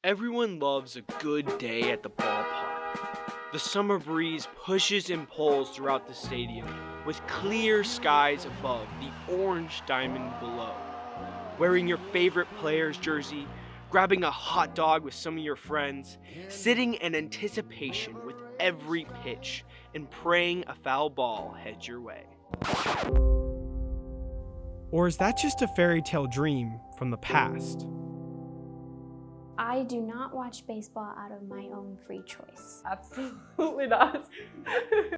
Everyone loves a good day at the ballpark. The summer breeze pushes and pulls throughout the stadium, with clear skies above, the orange diamond below. Wearing your favorite player's jersey, grabbing a hot dog with some of your friends, sitting in anticipation with every pitch, and praying a foul ball heads your way. Or is that just a fairy tale dream from the past? I do not watch baseball out of my own free choice. Absolutely not.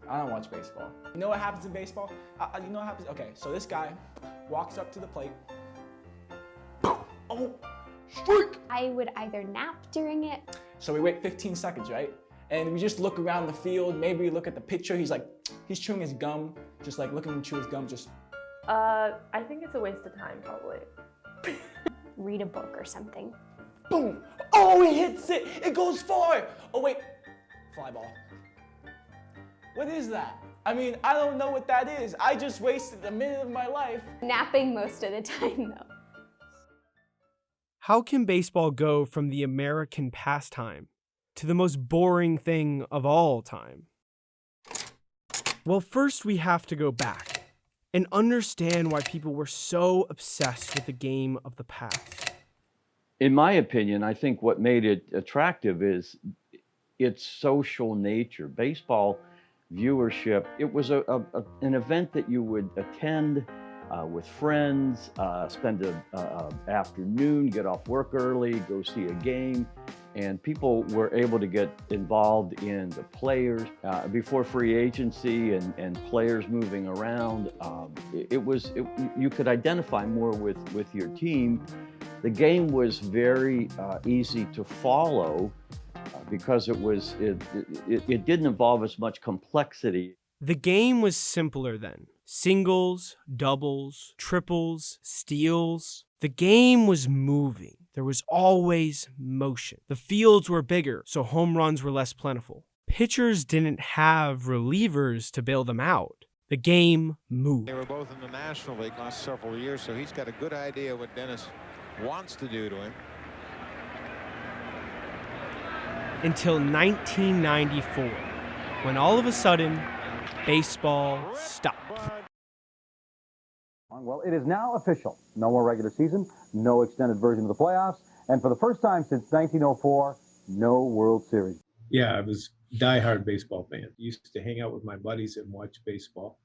I don't watch baseball. You know what happens in baseball? You know what happens? Okay, so this guy walks up to the plate. Oh, strike! I would either nap during it. So we wait 15 seconds, right? And we just look around the field. Maybe we look at the pitcher. He's chewing his gum. Just like looking at him chew his gum, just. I think it's a waste of time, probably. Read a book or something. Boom! Oh, he hits it! It goes far! Oh, wait. Fly ball. What is that? I mean, I don't know what that is. I just wasted a minute of my life. Napping most of the time, though. How can baseball go from the American pastime to the most boring thing of all time? Well, first we have to go back and understand why people were so obsessed with the game of the past. In my opinion, I think what made it attractive is its social nature. Baseball viewership, it was an event that you would attend with friends, spend an afternoon, get off work early, go see a game, and people were able to get involved in the players. Before free agency and players moving around, you could identify more with your team. The game was very easy to follow because it didn't involve as much complexity. The game was simpler then. Singles, doubles, triples, steals. The game was moving. There was always motion. The fields were bigger, so home runs were less plentiful. Pitchers didn't have relievers to bail them out. The game moved. They were both in the National League last several years, so he's got a good idea what Dennis wants to do to him. Until 1994, when all of a sudden, baseball stopped. Well, it is now official. No more regular season, no extended version of the playoffs, and for the first time since 1904, no World Series. Yeah, I was a diehard baseball fan. Used to hang out with my buddies and watch baseball.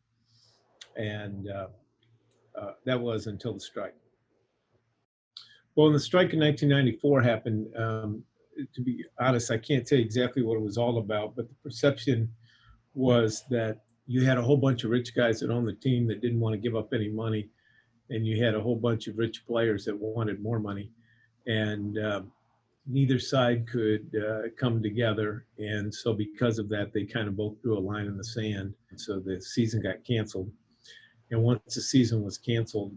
And that was until the strike. Well, when the strike in 1994 happened, to be honest, I can't tell you exactly what it was all about, but the perception was that you had a whole bunch of rich guys that owned the team that didn't want to give up any money, and you had a whole bunch of rich players that wanted more money, and neither side could come together. And so because of that, they kind of both drew a line in the sand. So the season got canceled. And once the season was canceled,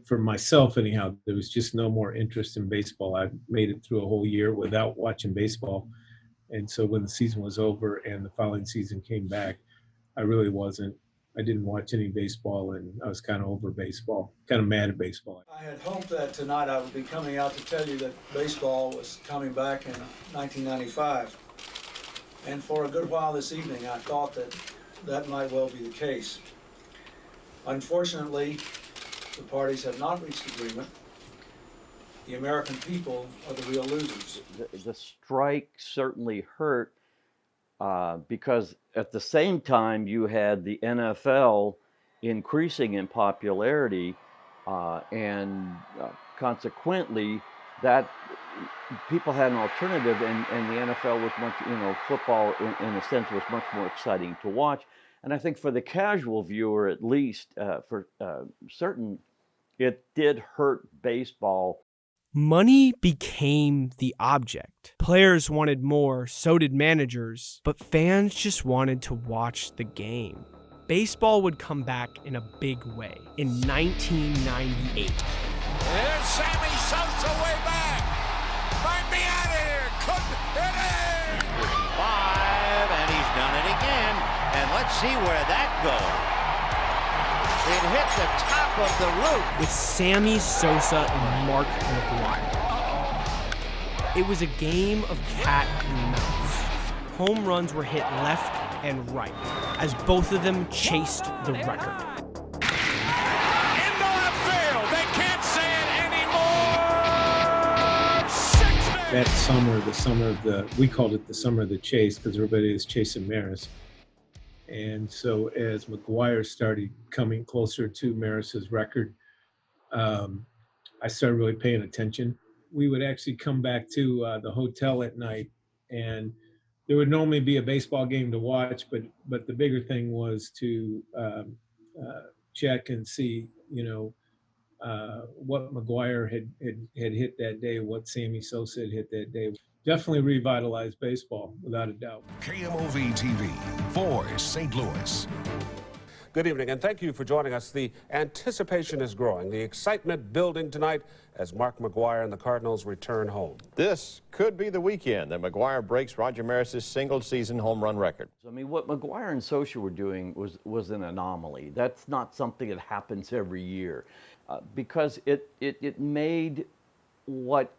for myself anyhow, there was just no more interest in baseball. I made it through a whole year without watching baseball. And so when the season was over and the following season came back, I didn't watch any baseball, and I was kind of over baseball, kind of mad at baseball. I had hoped that tonight I would be coming out to tell you that baseball was coming back in 1995. And for a good while this evening, I thought that might well be the case. Unfortunately, the parties have not reached agreement. The American people are the real losers. The strike certainly hurt because at the same time you had the NFL increasing in popularity, and consequently that people had an alternative, and the NFL was much, football in a sense was much more exciting to watch. And I think for the casual viewer, at least for certain, it did hurt baseball. Money became the object. Players wanted more, so did managers, but fans just wanted to watch the game. Baseball would come back in a big way in 1998. There's Sammy Sosa way back. Might be out of here. Couldn't hit it. 5, and he's done it again. And let's see where that goes. It hit the top of the roof. With Sammy Sosa and Mark McGwire. It was a game of cat and mouse. Home runs were hit left and right as both of them chased the record. Into left field. They can't say it anymore. That summer, we called it the summer of the chase because everybody was chasing Maris. And so as McGwire started coming closer to Maris's record, I started really paying attention. We would actually come back to the hotel at night, and there would normally be a baseball game to watch, but the bigger thing was to check and see, what McGwire had hit that day, what Sammy Sosa had hit that day. Definitely revitalized baseball, without a doubt. KMOV TV for St. Louis. Good evening, and thank you for joining us. The anticipation is growing, the excitement building tonight as Mark McGwire and the Cardinals return home. This could be the weekend that McGwire breaks Roger Maris's single-season home run record. I mean, what McGwire and Sosa were doing was an anomaly. That's not something that happens every year, because it made what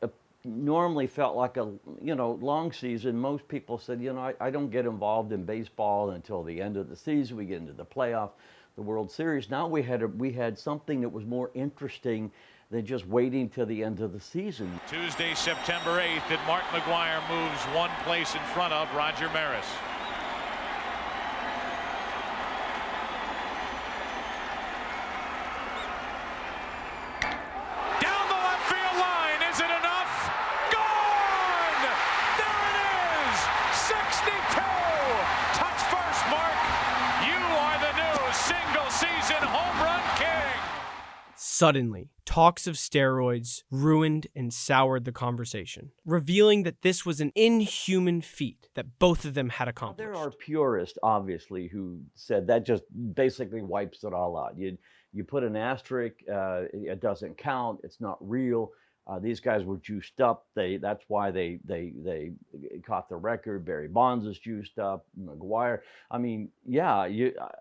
normally felt like a long season. Most people said, I don't get involved in baseball until the end of the season. We get into the playoff, the World Series. Now we had something that was more interesting than just waiting till the end of the season. Tuesday, September 8th, and Mark McGwire moves one place in front of Roger Maris. Down the left field line, is it enough? Gone! There it is! 62! Touch first, Mark. You are the new single-season home run king. Suddenly, talks of steroids ruined and soured the conversation, revealing that this was an inhuman feat that both of them had accomplished. There are purists, obviously, who said that just basically wipes it all out. You put an asterisk, it doesn't count, it's not real. These guys were juiced up. That's why they caught the record. Barry Bonds is juiced up. McGwire. I mean, yeah,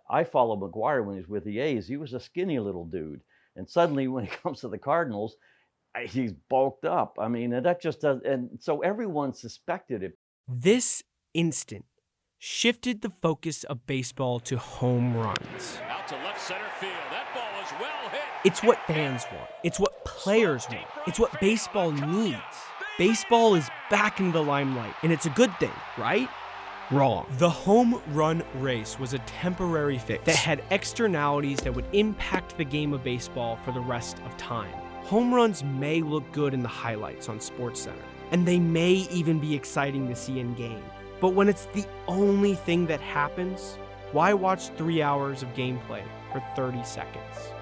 I follow McGwire when he was with the A's. He was a skinny little dude. And suddenly, when it comes to the Cardinals, he's bulked up. I mean, and that just does. And so everyone suspected it. This instant shifted the focus of baseball to home runs. Out to left center field. That ball is well hit. It's what fans want. It's what players want. It's what baseball needs. Baseball is back in the limelight, and it's a good thing, right? Wrong. The home run race was a temporary fix that had externalities that would impact the game of baseball for the rest of time. Home runs may look good in the highlights on SportsCenter, and they may even be exciting to see in game. But when it's the only thing that happens, why watch 3 hours of gameplay for 30 seconds?